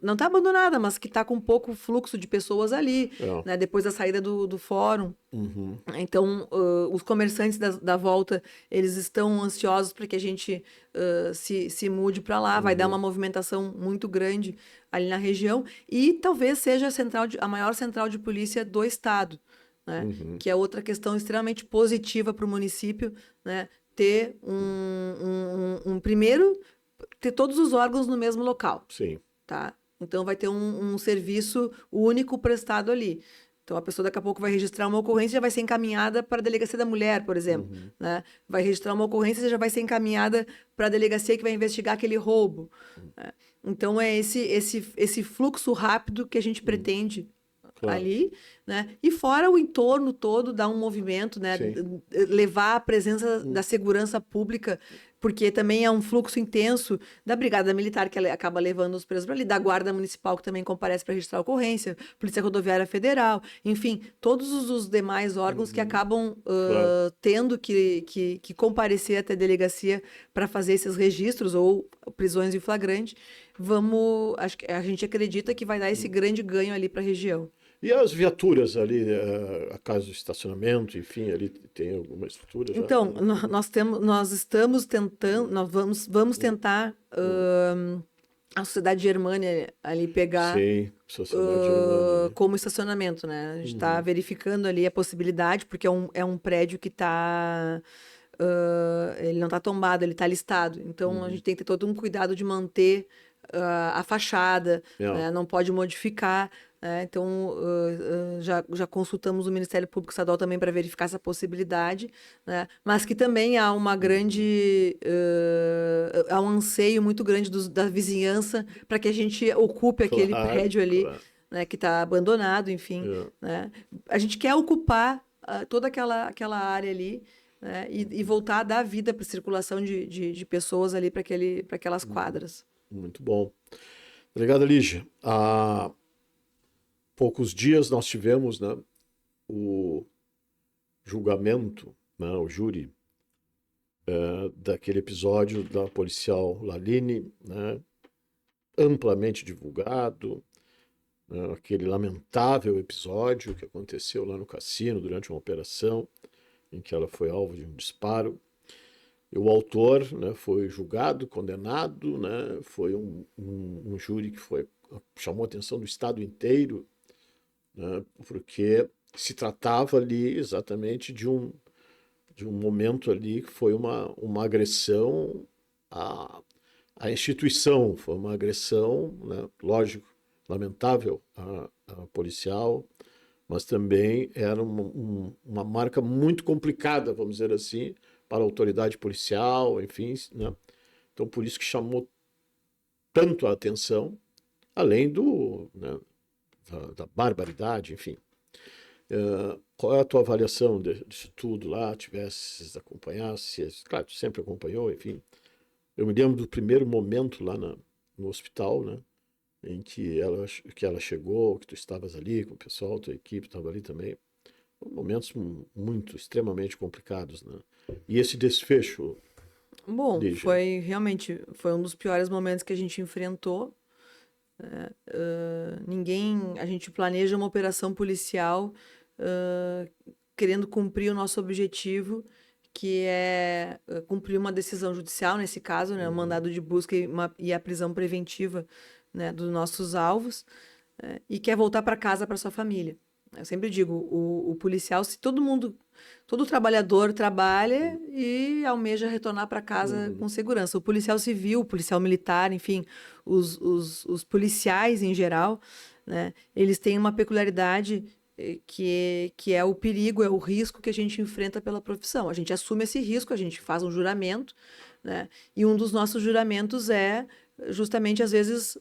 não está abandonada, mas que está com pouco fluxo de pessoas ali, né? Depois da saída do fórum. Então, os comerciantes da volta, eles estão ansiosos para que a gente se mude para lá, vai dar uma movimentação muito grande ali na região, e talvez seja a maior central de polícia do estado. Né? Que é outra questão extremamente positiva para o município, né? Ter primeiro, ter todos os órgãos no mesmo local. Sim. Tá? Então, vai ter um serviço único prestado ali. Então, a pessoa daqui a pouco vai registrar uma ocorrência e já vai ser encaminhada para a Delegacia da Mulher, por exemplo. Né? Vai registrar uma ocorrência e já vai ser encaminhada para a delegacia que vai investigar aquele roubo. Né? Então, é esse fluxo rápido que a gente pretende ali, né? E fora o entorno todo, dar um movimento, né? Levar a presença da segurança pública, porque também é um fluxo intenso da Brigada Militar, que ela acaba levando os presos para ali, da Guarda Municipal, que também comparece para registrar a ocorrência, Polícia Rodoviária Federal, enfim, todos os demais órgãos que acabam tendo que comparecer até a delegacia para fazer esses registros ou prisões em flagrante. Acho que a gente acredita que vai dar esse grande ganho ali para a região. E as viaturas ali, a casa do estacionamento, enfim, ali tem alguma estrutura já? Então, nós estamos tentando, nós vamos tentar a Sociedade Germânia ali pegar como estacionamento, né? A gente está verificando ali a possibilidade, porque é um prédio que está... ele não está tombado, ele está listado. Então, a gente tem que ter todo um cuidado de manter a fachada, né? Não pode modificar. Então, já consultamos o Ministério Público Estadual também para verificar essa possibilidade, né? Mas que também há uma grande... há um anseio muito grande da vizinhança para que a gente ocupe aquele prédio ali, né? Que está abandonado, enfim. Né? A gente quer ocupar toda aquela área ali, né? E voltar a dar vida para a circulação de pessoas ali para aquelas quadras. Muito bom. Delegada Lígia, há poucos dias nós tivemos, né, o julgamento, né, o júri, daquele episódio da policial Laline, né, amplamente divulgado, né, aquele lamentável episódio que aconteceu lá no cassino durante uma operação em que ela foi alvo de um disparo. E o autor, né, foi julgado, condenado, né, foi um júri que chamou a atenção do Estado inteiro, né, porque se tratava ali exatamente de um momento ali que foi uma agressão à instituição, foi uma agressão, né, lógico, lamentável a policial, mas também era uma marca muito complicada, vamos dizer assim, para a autoridade policial, enfim, né? Então por isso que chamou tanto a atenção, além né, da barbaridade, enfim. Qual é a tua avaliação disso tudo lá? Tivesses acompanhado, claro, tu sempre acompanhou, enfim. Eu me lembro do primeiro momento lá no hospital, né, em que ela chegou, que tu estavas ali com o pessoal, tua equipe estava ali também. Momentos extremamente complicados, né? E esse desfecho, Bom, Lígia? foi um dos piores momentos que a gente enfrentou. A gente planeja uma operação policial querendo cumprir o nosso objetivo, que é cumprir uma decisão judicial, nesse caso, né, o mandado de busca e a prisão preventiva, né, dos nossos alvos, e quer voltar para casa, para sua família. Eu sempre digo, o policial, se todo trabalhador trabalha e almeja retornar para casa com segurança. O policial civil, o policial militar, enfim, os policiais em geral, né, eles têm uma peculiaridade que é o perigo, é o risco que a gente enfrenta pela profissão. A gente assume esse risco, a gente faz um juramento, né, e um dos nossos juramentos é justamente, às vezes,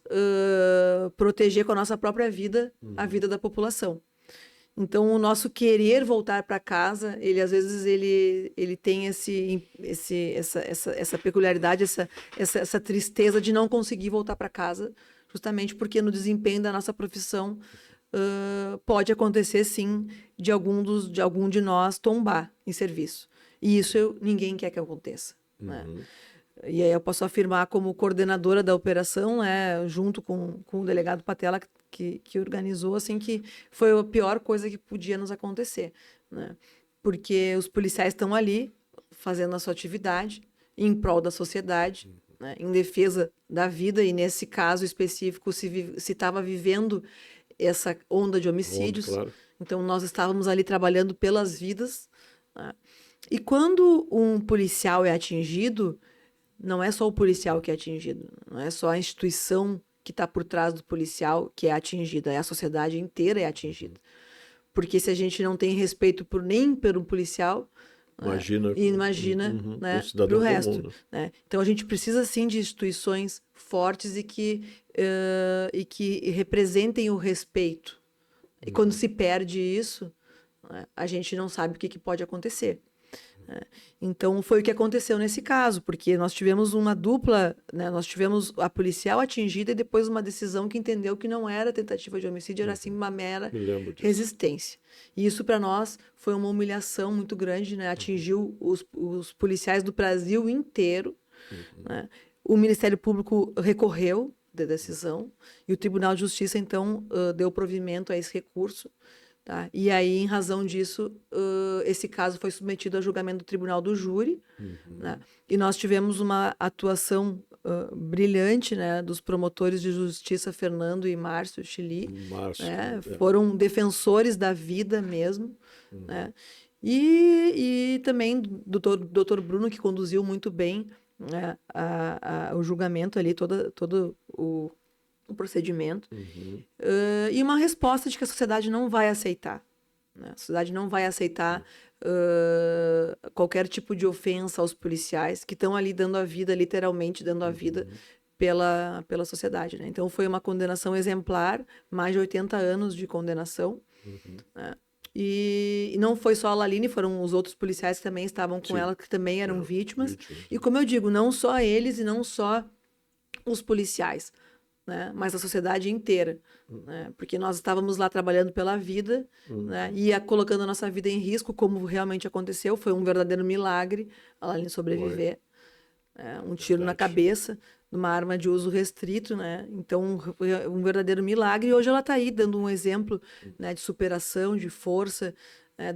proteger com a nossa própria vida a vida da população. Então, o nosso querer voltar para casa, às vezes ele tem essa peculiaridade, essa tristeza de não conseguir voltar para casa, justamente porque no desempenho da nossa profissão pode acontecer, sim, de algum de nós tombar em serviço. E isso ninguém quer que aconteça, né? E aí eu posso afirmar, como coordenadora da operação, né, junto com o delegado Patela, que organizou, assim, que foi a pior coisa que podia nos acontecer, né? Porque os policiais estão ali fazendo a sua atividade em prol da sociedade, né, em defesa da vida, e nesse caso específico se estava vivendo essa onda de homicídios. Claro. Então nós estávamos ali trabalhando pelas vidas, né? E quando um policial é atingido, não é só o policial que é atingido, não é só a instituição que está por trás do policial que é atingida, é a sociedade inteira é atingida. Porque se a gente não tem respeito nem pelo policial, imagina, né, para o resto. Né? Então a gente precisa sim de instituições fortes e que representem o respeito. E quando se perde isso, né, a gente não sabe o que pode acontecer. Então foi o que aconteceu nesse caso, porque nós tivemos uma dupla, né? Nós tivemos a policial atingida e depois uma decisão que entendeu que não era tentativa de homicídio, era sim uma mera resistência. E isso para nós foi uma humilhação muito grande, né? Atingiu os policiais do Brasil inteiro, né? O Ministério Público recorreu da decisão e o Tribunal de Justiça então deu provimento a esse recurso. Tá? E aí, em razão disso, esse caso foi submetido a julgamento do Tribunal do Júri, né? E nós tivemos uma atuação brilhante, né, dos promotores de justiça Fernando e Márcio Chili, né? Foram defensores da vida mesmo, né? E também do doutor Bruno, que conduziu muito bem, né, o julgamento ali, todo o procedimento, e uma resposta de que a sociedade não vai aceitar, né? A sociedade não vai aceitar qualquer tipo de ofensa aos policiais que estão ali dando a vida, literalmente dando a vida pela sociedade, né? Então foi uma condenação exemplar, mais de 80 anos de condenação, né? E não foi só a Laline, foram os outros policiais que também estavam com ela, que também eram vítimas. E como eu digo, não só eles e não só os policiais, né, mas a sociedade inteira, né, porque nós estávamos lá trabalhando pela vida, né, e colocando a nossa vida em risco, como realmente aconteceu. Foi um verdadeiro milagre a Laline sobreviver, um tiro na cabeça, numa arma de uso restrito, né? Então um verdadeiro milagre. E hoje ela está aí dando um exemplo, né, de superação, de força, né,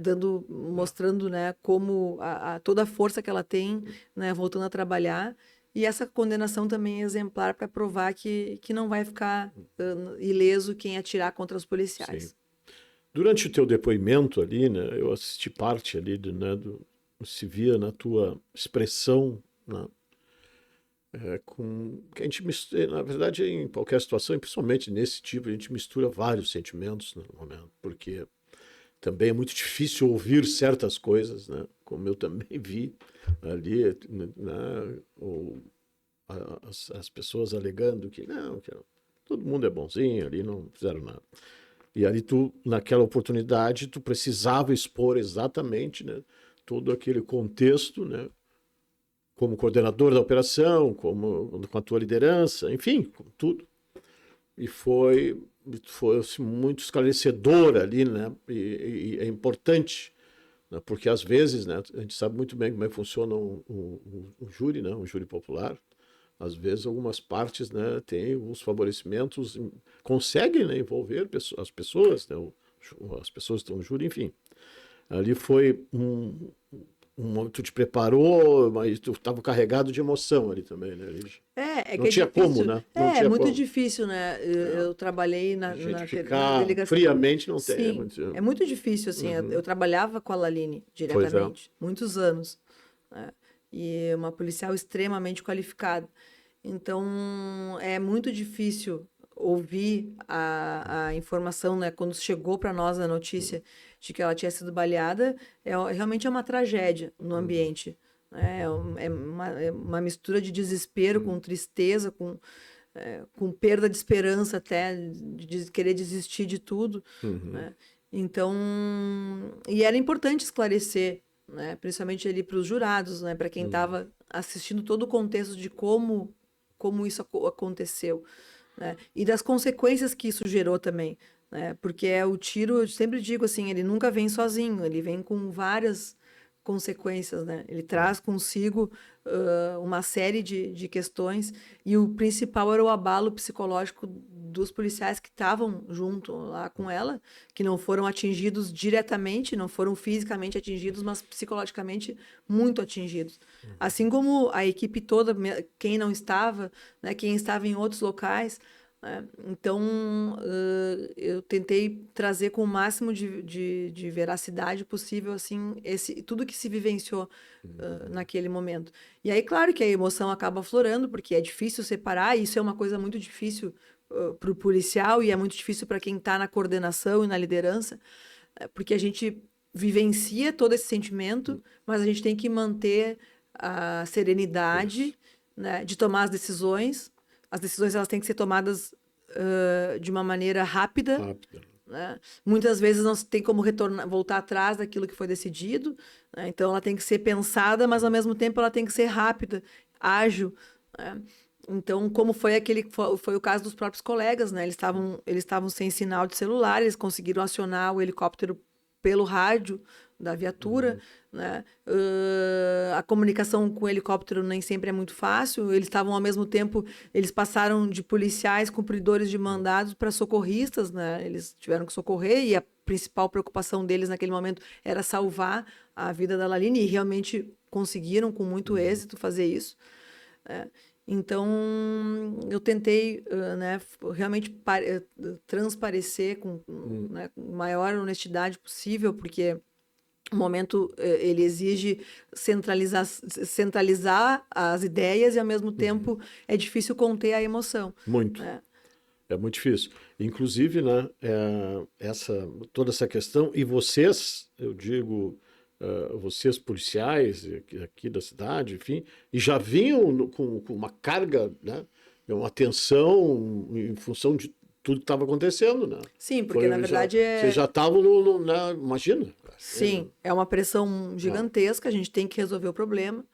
mostrando, né, como toda a força que ela tem, né, voltando a trabalhar. E essa condenação também é exemplar para provar que não vai ficar ileso quem atirar contra os policiais. Sim. Durante o teu depoimento ali, né, eu assisti parte ali, se via na tua expressão, né, que a gente mistura, na verdade, em qualquer situação, e principalmente nesse tipo, a gente mistura vários sentimentos no momento, porque também é muito difícil ouvir certas coisas, né, como eu também vi ali, né, as pessoas alegando que todo mundo é bonzinho ali, não fizeram nada. E ali naquela oportunidade, tu precisava expor exatamente, né, todo aquele contexto, né, como coordenador da operação, com a tua liderança, enfim, com tudo. E foi assim, muito esclarecedor ali, né, e é importante né? Porque às vezes, né, a gente sabe muito bem como é que funciona um júri, né, um júri popular. Às vezes algumas partes, né, têm alguns favorecimentos, conseguem, né, envolver as pessoas, né, as pessoas que estão no júri, enfim. Ali foi tu te preparou, mas tu estava carregado de emoção ali também, né? É Não que é tinha como, difícil. né? Não É tinha muito como. difícil, né? Eu trabalhei A gente na ficar delegacia. friamente não tem. Sim, é muito difícil, assim. Eu trabalhava com a Laline Pois é. diretamente, muitos anos, né? E uma policial extremamente qualificada. Então, é muito difícil ouvir a informação, né? Quando chegou para nós a notícia de que ela tinha sido baleada, realmente é uma tragédia no ambiente. Né? É uma mistura de desespero com tristeza, com perda de esperança até, de querer desistir de tudo, né? Então, e era importante esclarecer, né? Principalmente ali para os jurados, né? Para quem estava assistindo todo o contexto de como isso aconteceu, né? E das consequências que isso gerou também, né? Porque o tiro, eu sempre digo assim, ele nunca vem sozinho, ele vem com várias consequências, né? Ele traz consigo uma série de questões e o principal era o abalo psicológico dos policiais que estavam junto lá com ela, que não foram atingidos diretamente, não foram fisicamente atingidos, mas psicologicamente muito atingidos. Assim como a equipe toda, quem não estava, né, quem estava em outros locais, né? Então, eu tentei trazer com o máximo de veracidade possível, assim, tudo que se vivenciou naquele momento. E aí, claro que a emoção acaba aflorando, porque é difícil separar, e isso é uma coisa muito difícil para o policial e é muito difícil para quem está na coordenação e na liderança, porque a gente vivencia todo esse sentimento, mas a gente tem que manter a serenidade, né, de tomar as decisões. As decisões elas têm que ser tomadas de uma maneira rápida, né? Muitas vezes não tem como voltar atrás daquilo que foi decidido, né? Então ela tem que ser pensada, mas ao mesmo tempo ela tem que ser rápida, ágil, né? Então, como foi o caso dos próprios colegas, né? Eles estavam sem sinal de celular, eles conseguiram acionar o helicóptero pelo rádio da viatura, né? A comunicação com o helicóptero nem sempre é muito fácil. Eles estavam ao mesmo tempo, eles passaram de policiais cumpridores de mandados para socorristas, né? Eles tiveram que socorrer e a principal preocupação deles naquele momento era salvar a vida da Laline e realmente conseguiram com muito êxito fazer isso, né? Então, eu tentei, né, realmente transparecer né, com a maior honestidade possível, porque o momento ele exige centralizar as ideias e, ao mesmo tempo, é difícil conter a emoção. Muito. Né? É muito difícil. Inclusive, né, toda essa questão, e vocês, eu digo, vocês policiais aqui da cidade, enfim, e já vinham com uma carga, né, uma tensão em função de tudo que estava acontecendo, né? Sim, porque na verdade vocês já estavam imagina. Sim, é uma pressão gigantesca, a gente tem que resolver o problema.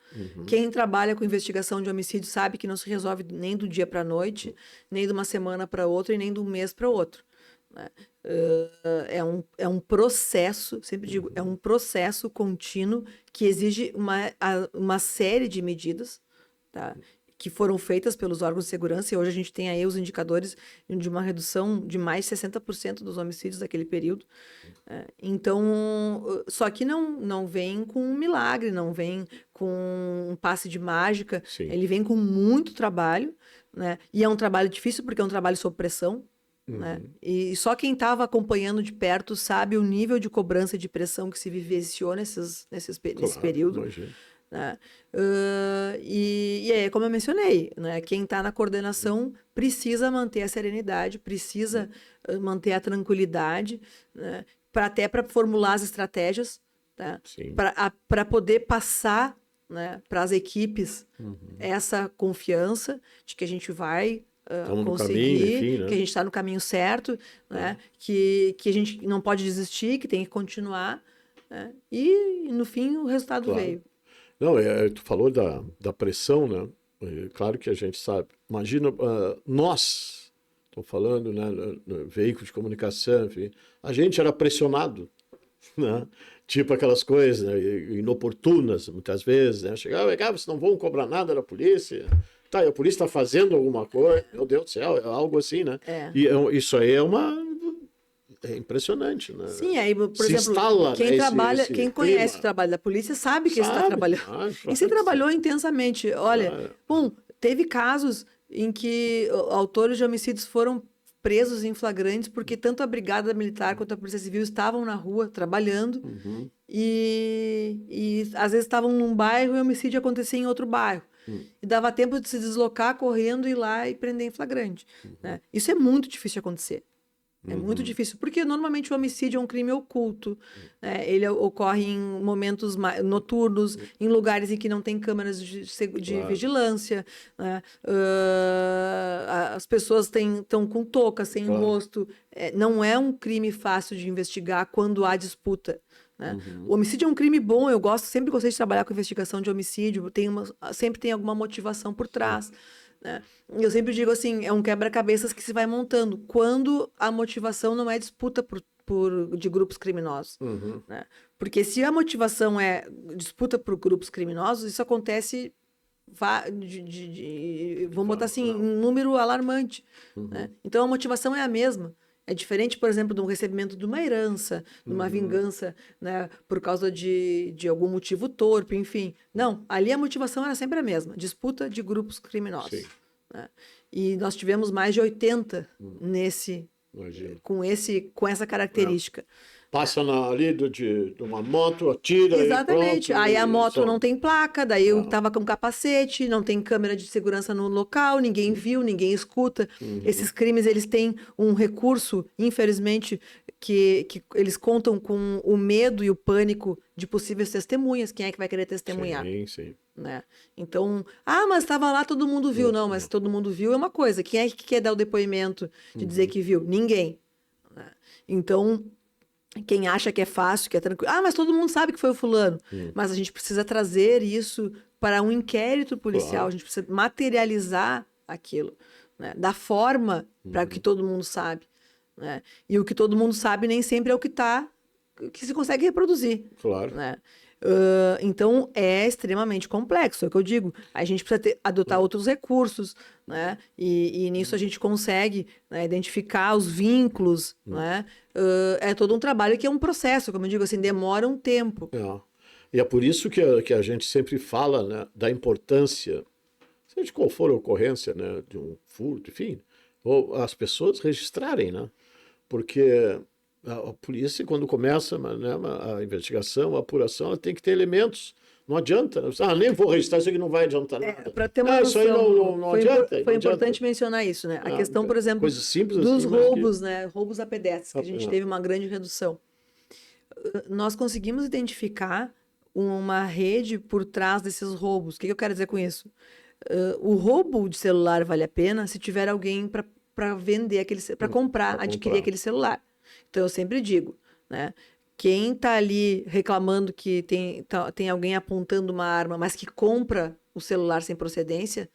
Quem trabalha com investigação de homicídio sabe que não se resolve nem do dia para a noite, nem de uma semana para outra e nem de um mês para outro. Né? É um processo, sempre digo, é um processo contínuo que exige uma série de medidas, tá? Que foram feitas pelos órgãos de segurança, e hoje a gente tem aí os indicadores de uma redução de mais de 60% dos homicídios daquele período. Então, só que não vem com um milagre, não vem com um passe de mágica, Sim. Ele vem com muito trabalho, né? E é um trabalho difícil porque é um trabalho sob pressão, né? E só quem estava acompanhando de perto sabe o nível de cobrança e de pressão que se vivenciou nesse período. Imagina. Né? E aí, como eu mencionei, né, quem está na coordenação precisa manter a serenidade, precisa manter a tranquilidade, né, até para formular as estratégias, tá? Para poder passar, né, para as equipes essa confiança de que a gente vai conseguir, caminho, enfim, né? que a gente está no caminho certo, né, que a gente não pode desistir, que tem que continuar, né, e no fim o resultado veio. Não, tu falou da pressão, né? Claro que a gente sabe. Imagina, nós, estou falando, né, no veículo de comunicação, enfim, a gente era pressionado né? Tipo aquelas coisas, né, inoportunas, muitas vezes, né? Chegar, vocês não vão cobrar nada da polícia. Tá, e a polícia está fazendo alguma coisa, meu Deus do céu, é algo assim, né? É. E isso aí é impressionante, né? Sim, aí, por Se exemplo, instala, quem né, trabalha, esse quem conhece o clima. trabalho da polícia sabe que está Sabe? trabalhando. Claro, E se claro que trabalhou intensamente. Olha, Claro. bom, teve casos em que autores de homicídios foram presos em flagrantes porque tanto a Brigada Militar quanto a Polícia Civil estavam na rua trabalhando Uhum. e às vezes estavam num bairro e o homicídio acontecia em outro bairro. E dava tempo de se deslocar correndo, ir lá e prender em flagrante, né? Isso é muito difícil de acontecer. É muito difícil, porque normalmente o homicídio é um crime oculto, né? Ele ocorre em momentos noturnos, em lugares em que não tem câmeras de Claro. vigilância, né? As pessoas estão com touca, sem Claro. rosto. Não é um crime fácil de investigar quando há disputa, né? O homicídio é um crime bom, sempre gostei de trabalhar com investigação de homicídio, sempre tem alguma motivação por trás, né? Eu sempre digo assim, é um quebra-cabeças que se vai montando, quando a motivação não é disputa de grupos criminosos, né? Porque se a motivação é disputa por grupos criminosos, isso acontece, vamos botar assim, um número alarmante, né? Então a motivação é a mesma. É diferente, por exemplo, de um recebimento de uma herança, de uma vingança, né, por causa de algum motivo torpe, enfim. Não, ali a motivação era sempre a mesma, disputa de grupos criminosos. Sim. Né? E nós tivemos mais de 80 Imagina. com essa característica. Passa ali de uma moto, atira Exatamente. e pronto. Aí a moto só. não tem placa, daí eu tava com capacete, não tem câmera de segurança no local, ninguém viu, ninguém escuta. Esses crimes, eles têm um recurso, infelizmente, que eles contam com o medo e o pânico de possíveis testemunhas. Quem é que vai querer testemunhar? Sim, sim. Né? Então, mas estava lá, todo mundo viu. Não, mas todo mundo viu é uma coisa. Quem é que quer dar o depoimento de dizer que viu? Ninguém. Né? Então, quem acha que é fácil, que é tranquilo. Mas todo mundo sabe que foi o fulano. Mas a gente precisa trazer isso para um inquérito policial. Claro. A gente precisa materializar aquilo, né? Da forma para que todo mundo sabe. Né? E o que todo mundo sabe nem sempre é o que se consegue reproduzir. Claro. Né? Então é extremamente complexo, é o que eu digo. A gente precisa adotar outros recursos, né? E nisso a gente consegue, né, identificar os vínculos, né? É todo um trabalho que é um processo, como eu digo assim, demora um tempo. E é por isso que a gente sempre fala, né, da importância, seja de qual for a ocorrência, né, de um furto, enfim, ou as pessoas registrarem, né? Porque a polícia, quando começa, né, a investigação, a apuração, ela tem que ter elementos. Não adianta. Nem vou registrar, isso aqui não vai adiantar nada. Para ter uma Isso aí noção, não adianta. foi importante mencionar isso, né? A questão, por exemplo, coisas simples dos assim, mas roubos, né? Roubos a pedestres, que a gente teve uma grande redução. Nós conseguimos identificar uma rede por trás desses roubos. O que eu quero dizer com isso? O roubo de celular vale a pena se tiver alguém para vender para comprar, adquirir aquele celular. Então eu sempre digo, né? Quem está ali reclamando que tem alguém apontando uma arma, mas que compra o celular sem procedência,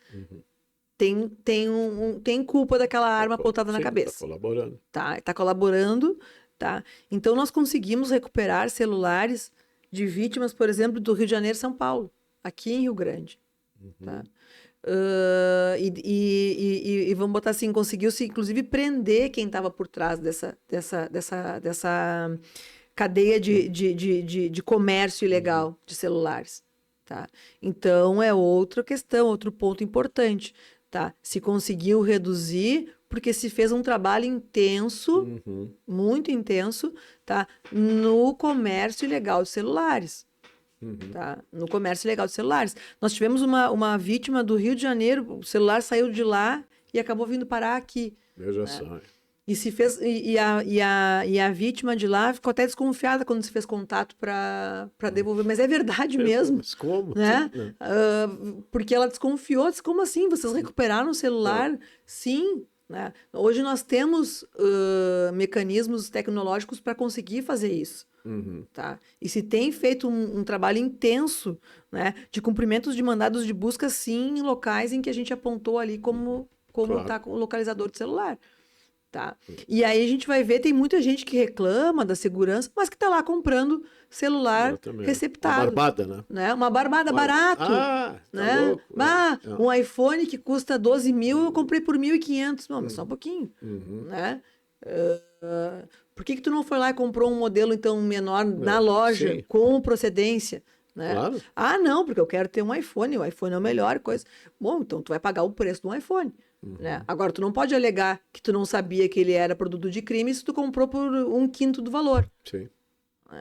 tem culpa daquela arma apontada na cabeça. Está colaborando. Tá colaborando, tá? Então nós conseguimos recuperar celulares de vítimas, por exemplo, do Rio de Janeiro e São Paulo, aqui em Rio Grande. Tá? E vamos botar assim, conseguiu-se inclusive prender quem estava por trás dessa cadeia de comércio ilegal de celulares. Tá? Então é outra questão, outro ponto importante. Tá? Se conseguiu reduzir, porque se fez um trabalho intenso, muito intenso, tá? No comércio ilegal de celulares. Tá? No comércio ilegal de celulares. Nós tivemos uma vítima do Rio de Janeiro, o celular saiu de lá e acabou vindo parar aqui. Veja só. E se fez, e a vítima de lá ficou até desconfiada quando se fez contato para devolver. Mas é verdade mesmo. Mas como? Né? Porque ela desconfiou, disse, como assim? Vocês recuperaram o celular? Sim. Né? Hoje nós temos mecanismos tecnológicos para conseguir fazer isso. Tá? E se tem feito um trabalho intenso, né, de cumprimentos de mandados de busca, sim, em locais em que a gente apontou ali como tá com o localizador de celular. Tá? E aí a gente vai ver, tem muita gente que reclama da segurança, mas que tá lá comprando celular Exatamente. receptado. Uma barbada, né? Uma barbada, barato. Ah, tá né? louco. Um iPhone que custa 12 mil, eu comprei por 1.500. Não, mas só um pouquinho. Né? Por que tu não foi lá e comprou um modelo então menor na loja, sim. com procedência? Né? Claro. Ah, não, porque eu quero ter um iPhone, o iPhone é o melhor, coisa. Bom, então tu vai pagar o preço de um iPhone. Né? Agora, tu não pode alegar que tu não sabia que ele era produto de crime se tu comprou por 1/5 do valor. Sim.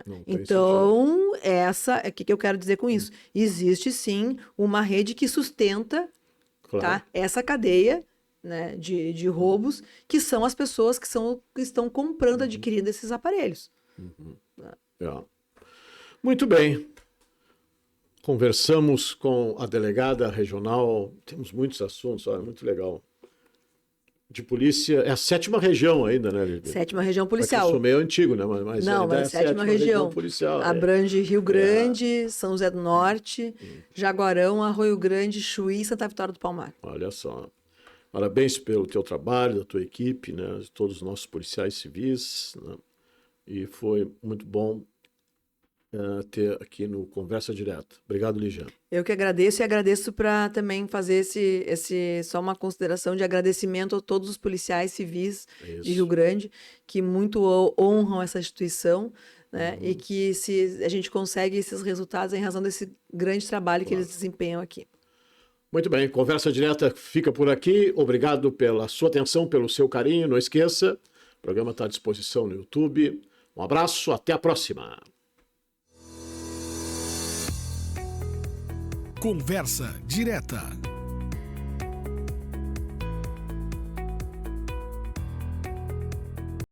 Não tem Então, o que eu quero dizer com isso? Existe sim uma rede que sustenta Claro. tá, essa cadeia, né, de roubos, que são as pessoas que estão comprando, adquirindo esses aparelhos. Muito bem. Conversamos com a delegada regional, temos muitos assuntos, olha, muito legal. De polícia, é a 7ª região ainda, né, Lisbeth? 7ª região policial. Isso meio antigo, né? Mas não, ainda mas é a 7ª região policial. Abrange Rio Grande, São José do Norte, Jaguarão, Arroio Grande, Chuí e Santa Vitória do Palmar. Olha só. Parabéns pelo teu trabalho, da tua equipe, né? De todos os nossos policiais civis, né? E foi muito bom ter aqui no Conversa Direta. Obrigado, Ligiane. Eu que agradeço e agradeço para também fazer só uma consideração de agradecimento a todos os policiais civis de Rio Grande que muito honram essa instituição, né? E que a gente consegue esses resultados em razão desse grande trabalho que eles desempenham aqui. Muito bem, Conversa Direta fica por aqui. Obrigado pela sua atenção, pelo seu carinho. Não esqueça, o programa está à disposição no YouTube. Um abraço, até a próxima. Conversa Direta.